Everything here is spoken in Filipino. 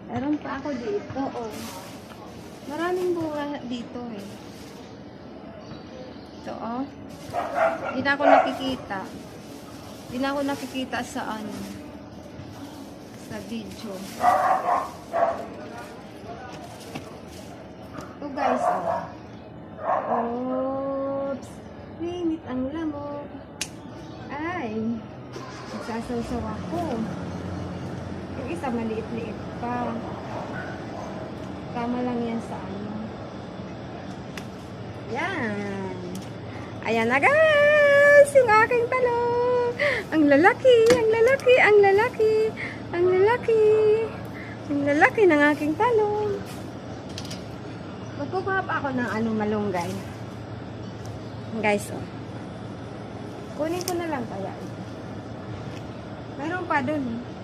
Meron pa ako dito, oh. Maraming bunga dito, eh. Ito, oh. Hindi na ako nakikita. Hindi na ako nakikita sa ano. Sa video. Ito, guys, oh. Oops. Limit ang lamok. Ay. Nagsasawsaw ako. Yung isa maliit-liit pa. Tama lang yan sa ano. Yan. Ayan na guys. Yung aking talong. Ang lalaki. Ang lalaki. Ang lalaki. Ang lalaki. Ang lalaki ng aking talong. Magkukuha pa ako ng ano malunggay. Guys, oh. Kunin ko na lang kaya ito. Mayroon pa dun, eh.